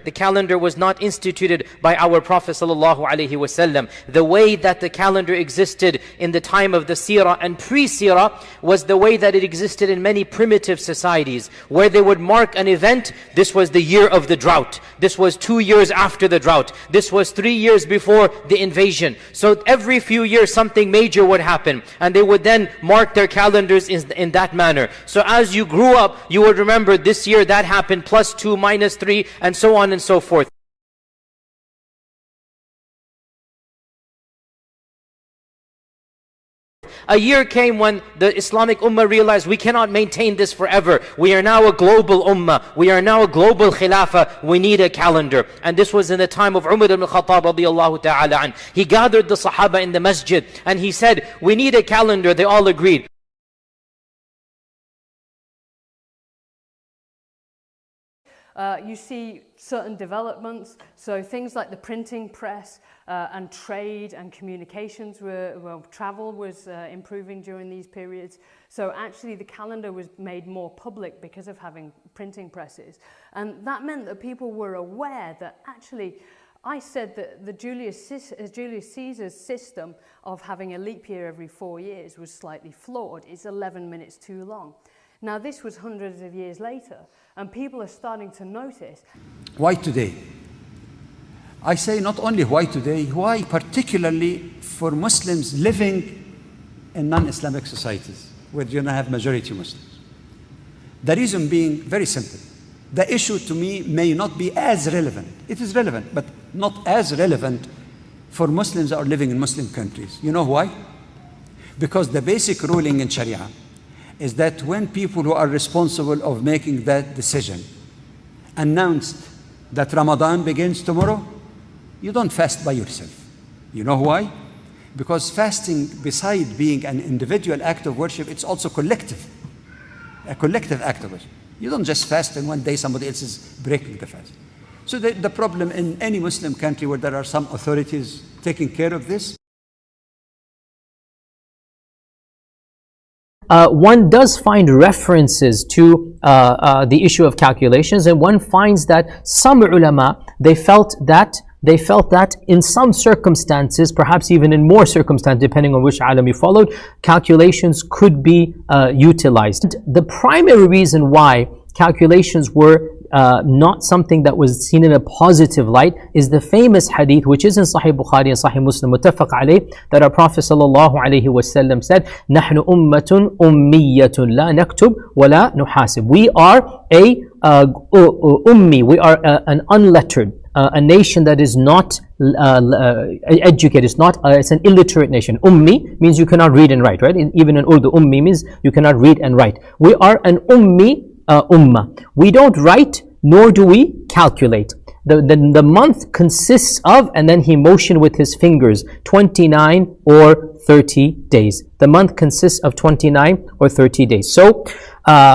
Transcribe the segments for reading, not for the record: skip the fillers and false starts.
The calendar was not instituted by our Prophet ﷺ. The way that the calendar existed in the time of the seerah and pre-seerah was the way that it existed in many primitive societies, where they would mark an event. This was the year of the drought. This was 2 years after the drought. This was 3 years before the invasion. So every few years something major would happen, and they would then mark their calendars in that manner. So as you grew up, you would remember this year that happened, +2, -3, and so on and so forth. A year came when the Islamic Ummah realized we cannot maintain this forever. We are now a global Ummah. We are now a global Khilafah. We need a calendar. And this was in the time of Umar ibn Khattab radiyallahu ta'ala an. He gathered the Sahaba in the masjid and he said, we need a calendar. They all agreed. You see certain developments, so things like the printing press and trade and communications travel was improving during these periods. So actually the calendar was made more public because of having printing presses. And that meant that people were aware that actually, I said that the Julius Caesar's system of having a leap year every 4 years was slightly flawed. It's 11 minutes too long. Now this was hundreds of years later, and people are starting to notice. Why today? I say not only why today, why particularly for Muslims living in non-Islamic societies, where you don't have majority Muslims. The reason being very simple. The issue to me may not be as relevant. It is relevant, but not as relevant for Muslims that are living in Muslim countries. You know why? Because the basic ruling in Sharia is that when people who are responsible of making that decision announced that Ramadan begins tomorrow, you don't fast by yourself. You know why? Because fasting, beside being an individual act of worship, it's also collective, a collective act of worship. You don't just fast and one day somebody else is breaking the fast. So the problem in any Muslim country where there are some authorities taking care of this, one does find references to the issue of calculations, and one finds that some ulama, they felt that in some circumstances, perhaps even in more circumstances, depending on which alim you followed, calculations could be utilized. The primary reason why calculations were not something that was seen in a positive light is the famous hadith which is in Sahih Bukhari and Sahih Muslim muttafaq alayh, that our Prophet sallallahu alayhi wasallam said, "Nahnu ummatun ummiyatun la naktub wa la nuhasib." We are a ummi, we are an unlettered, a nation that is not educated. It's an illiterate nation. Ummi means you cannot read and write, right? Even in Urdu, ummi means you cannot read and write. We are an ummi ummah. We don't write, nor do we calculate. The month consists of, and then he motioned with his fingers, 29 or 30 days. The month consists of 29 or 30 days. So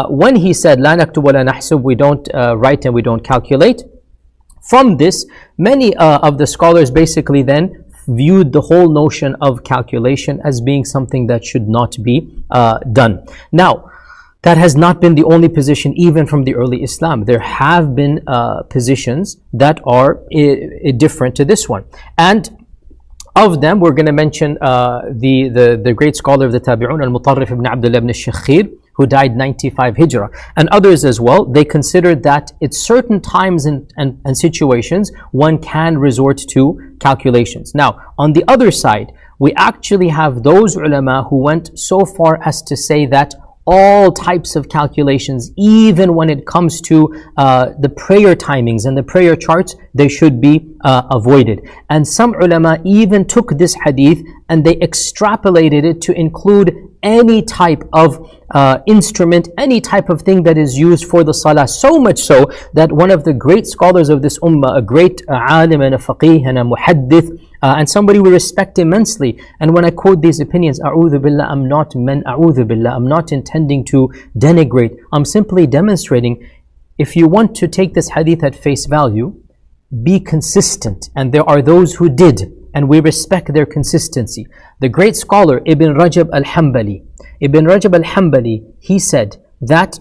when he said, "La naktub wa la nahsub," we don't write and we don't calculate. From this, many of the scholars basically then viewed the whole notion of calculation as being something that should not be done. Now, that has not been the only position even from the early Islam. There have been positions that are different to this one. And of them, we're going to mention the great scholar of the Tabi'un, Al-Mutarrif ibn Abdullah ibn al-Shakhir, who died 95 Hijrah, and others as well. They considered that at certain times and situations, one can resort to calculations. Now, on the other side, we actually have those ulama who went so far as to say that all types of calculations, even when it comes to the prayer timings and the prayer charts, they should be avoided. And some ulama even took this hadith and they extrapolated it to include any type of instrument, any type of thing that is used for the salah. So much so that one of the great scholars of this ummah, a great alim and a faqih and a muhaddith, and somebody we respect immensely. And when I quote these opinions, a'udhu billah, I'm not intending to denigrate. I'm simply demonstrating, if you want to take this hadith at face value, be consistent. And there are those who did, and we respect their consistency. The great scholar Ibn Rajab al-Hanbali, he said that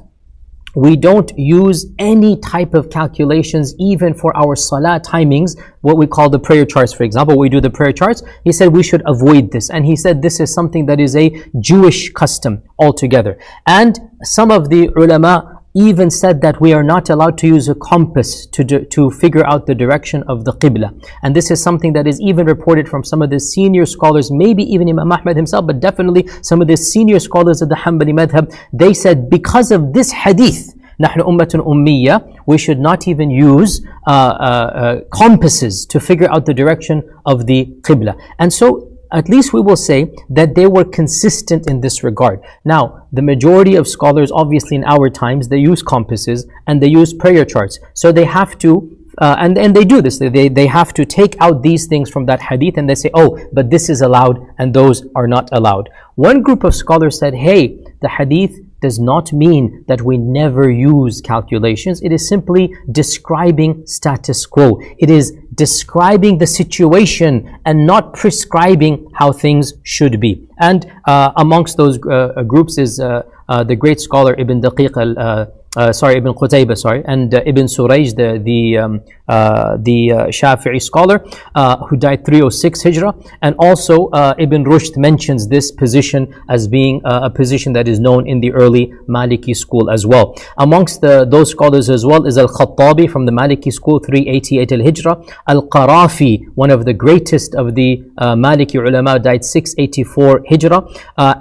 we don't use any type of calculations even for our salah timings, what we call the prayer charts, for example. We do the prayer charts. He said we should avoid this. And he said this is something that is a Jewish custom altogether. And some of the ulama even said that we are not allowed to use a compass to figure out the direction of the Qibla. And this is something that is even reported from some of the senior scholars, maybe even Imam Ahmad himself, but definitely some of the senior scholars of the Hanbali madhab. They said because of this hadith, نحن أمة أمية, we should not even use compasses to figure out the direction of the Qibla. And so at least we will say that they were consistent in this regard. Now, the majority of scholars, obviously in our times, they use compasses and they use prayer charts. So they have to, and they do this, they have to take out these things from that hadith and they say, oh, but this is allowed and those are not allowed. One group of scholars said, hey, the hadith does not mean that we never use calculations. It is simply describing status quo. It is describing the situation and not prescribing how things should be. And amongst those groups is the great scholar Ibn Daqiq Ibn Qutayba, and Ibn Surayj, the Shafi'i scholar, who died 306 Hijrah, and also Ibn Rushd mentions this position as being a position that is known in the early Maliki school as well. Amongst those scholars as well is Al-Khattabi from the Maliki school, 388 Al-Hijrah, Al-Qarafi, one of the greatest of the Maliki ulama, died 684 Hijrah,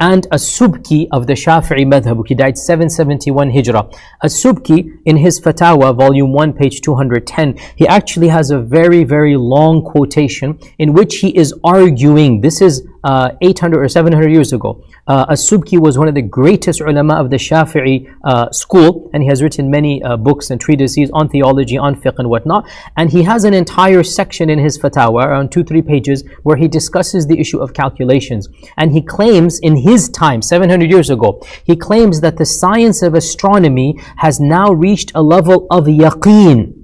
and As-Subki of the Shafi'i madhab, he died 771 Hijrah. As-Subki, in his Fatawa, volume 1, page 210, he actually has a very, very long quotation in which he is arguing, this is 800 or 700 years ago. As-Subki was one of the greatest ulama of the Shafi'i school, and he has written many books and treatises on theology, on fiqh and whatnot. And he has an entire section in his Fatawa, around 2-3 pages, where he discusses the issue of calculations. And he claims in his time, 700 years ago, he claims that the science of astronomy has now reached a level of yaqeen,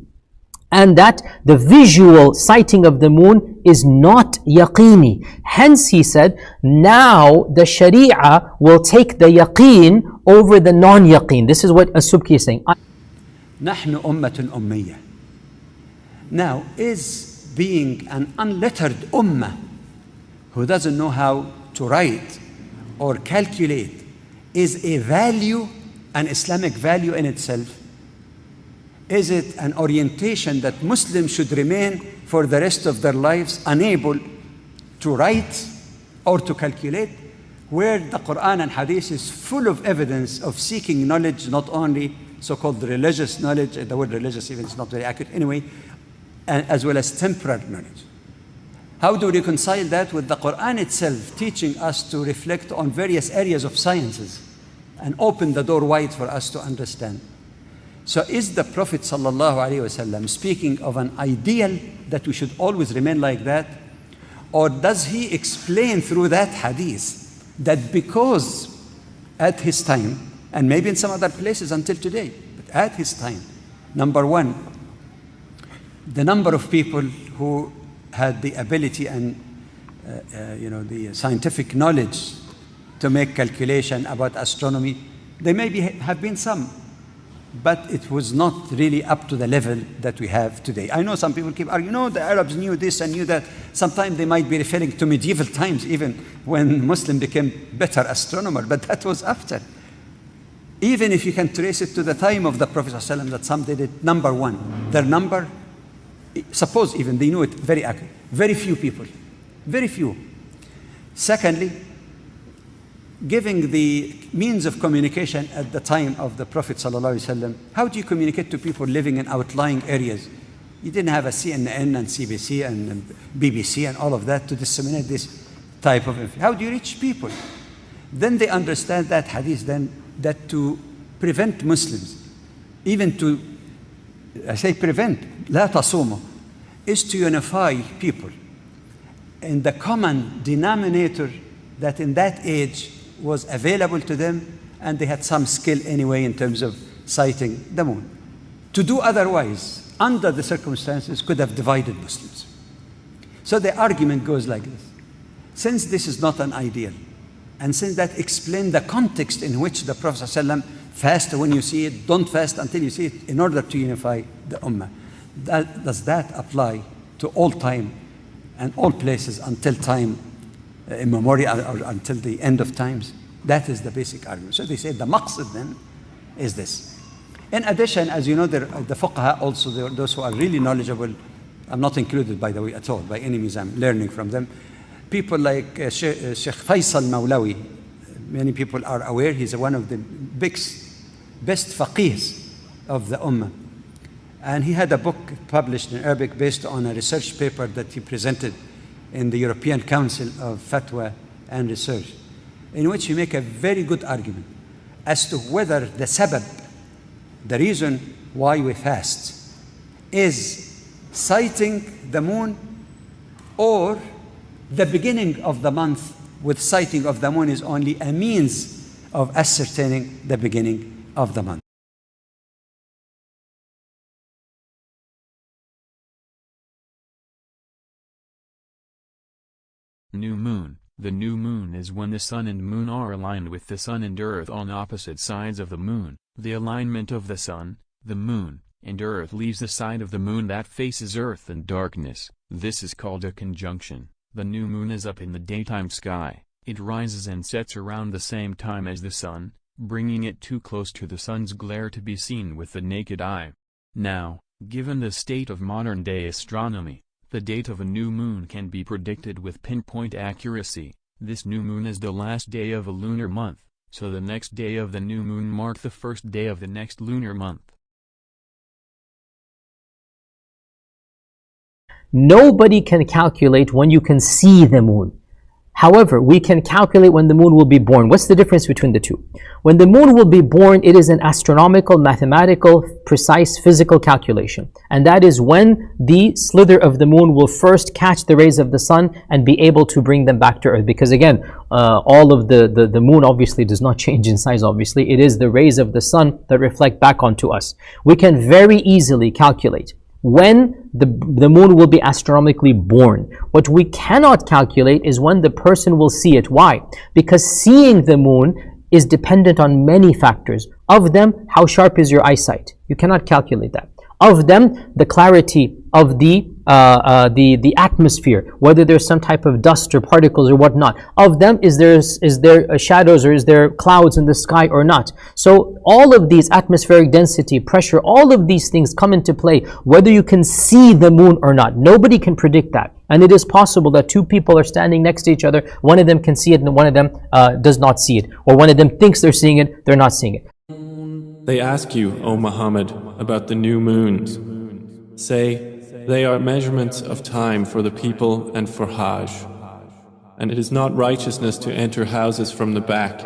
and that the visual sighting of the moon is not yaqini. Hence, he said, now the Sharia will take the yaqeen over the non-yaqeen. This is what As-Subki is saying. نحن أمة أمية. Now, is being an unlettered ummah who doesn't know how to write or calculate is a value, an Islamic value in itself? Is it an orientation that Muslims should remain for the rest of their lives unable to write or to calculate, where the Quran and Hadith is full of evidence of seeking knowledge, not only so-called religious knowledge, the word religious even is not very accurate anyway, as well as temporal knowledge? How do we reconcile that with the Quran itself teaching us to reflect on various areas of sciences and open the door wide for us to understand? So is the Prophet ﷺ speaking of an ideal that we should always remain like that? Or does he explain through that hadith that because at his time, and maybe in some other places until today, but at his time, number one, the number of people who had the ability and the scientific knowledge to make calculation about astronomy, there maybe have been some, but it was not really up to the level that we have today. I know some people keep arguing, the Arabs knew this and knew that. Sometimes they might be referring to medieval times, even when Muslim became better astronomer, but that was after. Even if you can trace it to the time of the Prophet ﷺ, that some did it, number one, their number, suppose even they knew it very accurate, very few people, very few. Secondly, giving the means of communication at the time of the Prophet ﷺ, how do you communicate to people living in outlying areas? You didn't have a CNN and CBC and BBC and all of that to disseminate this type of information. How do you reach people? Then they understand that hadith then, that to prevent Muslims, even to, I say prevent, لا تصوموا, is to unify people in the common denominator that in that age was available to them, and they had some skill anyway in terms of sighting the moon. To do otherwise, under the circumstances, could have divided Muslims. So the argument goes like this. Since this is not an ideal, and since that explains the context in which the Prophet ﷺ Fast when you see it, don't fast until you see it, in order to unify the ummah. Does that apply to all time and all places until time immemorial, or until the end of times? That is the basic argument. So they say the maqsad then is this. In addition, as you know, the fuqaha also, those who are really knowledgeable, I'm not included, by the way, at all. By any means, I'm learning from them. People like Sheikh Faisal Mawlawi, many people are aware, he's one of the best faqihs of the ummah. And he had a book published in Arabic based on a research paper that he presented in the European Council of Fatwa and Research, in which he make a very good argument as to whether the sabab, the reason why we fast, is sighting the moon, or the beginning of the month with sighting of the moon is only a means of ascertaining the beginning of the month. New moon. The new moon is when the sun and moon are aligned with the sun and earth on opposite sides of the moon. The alignment of the sun, the moon, and earth leaves the side of the moon that faces earth in darkness. This is called a conjunction. The new moon is up in the daytime sky. It rises and sets around the same time as the sun, bringing it too close to the sun's glare to be seen with the naked eye. Now, given the state of modern-day astronomy, the date of a new moon can be predicted with pinpoint accuracy. This new moon is the last day of a lunar month, so the next day of the new moon marks the first day of the next lunar month. Nobody can calculate when you can see the moon. However, we can calculate when the moon will be born. What's the difference between the two? When the moon will be born, it is an astronomical, mathematical, precise, physical calculation. And that is when the slither of the moon will first catch the rays of the sun and be able to bring them back to earth. Because again, all of the moon obviously does not change in size, obviously. It is the rays of the sun that reflect back onto us. We can very easily calculate when the moon will be astronomically born. What we cannot calculate is when the person will see it. Why? Because seeing the moon is dependent on many factors. Of them, how sharp is your eyesight? You cannot calculate that. Of them, the clarity of the atmosphere, whether there's some type of dust or particles or whatnot. Of them, is there shadows or is there clouds in the sky or not? So all of these, atmospheric density, pressure, all of these things come into play, whether you can see the moon or not. Nobody can predict that. And it is possible that two people are standing next to each other, one of them can see it and one of them does not see it. Or one of them thinks they're seeing it, they're not seeing it. They ask you, O Muhammad, about the new moons. Say, they are measurements of time for the people and for Hajj. And it is not righteousness to enter houses from the back,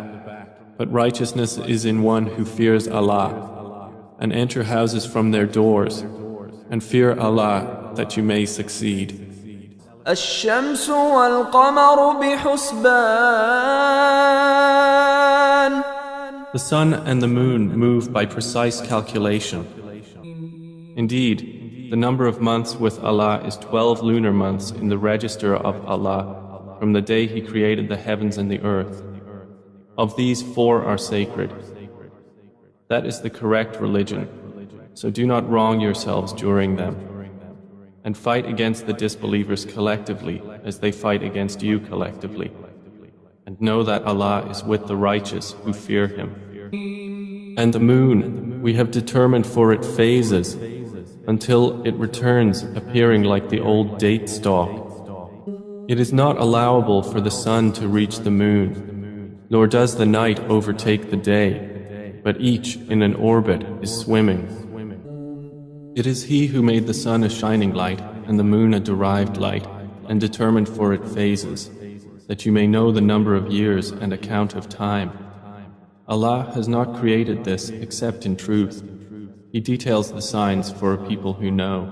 but righteousness is in one who fears Allah. And enter houses from their doors, and fear Allah that you may succeed. الشمس والقمر بحسبان. The sun and the moon move by precise calculation. Indeed, the number of months with Allah is 12 lunar months in the register of Allah from the day He created the heavens and the earth. Of these, 4 are sacred. That is the correct religion, so do not wrong yourselves during them. And fight against the disbelievers collectively as they fight against you collectively. And know that Allah is with the righteous who fear Him. And the moon, we have determined for it phases, until it returns appearing like the old date stalk. It is not allowable for the sun to reach the moon, nor does the night overtake the day, but each in an orbit is swimming. It is He who made the sun a shining light and the moon a derived light, and determined for it phases, that you may know the number of years and account of time. Allah has not created this except in truth. He details the signs for a people who know.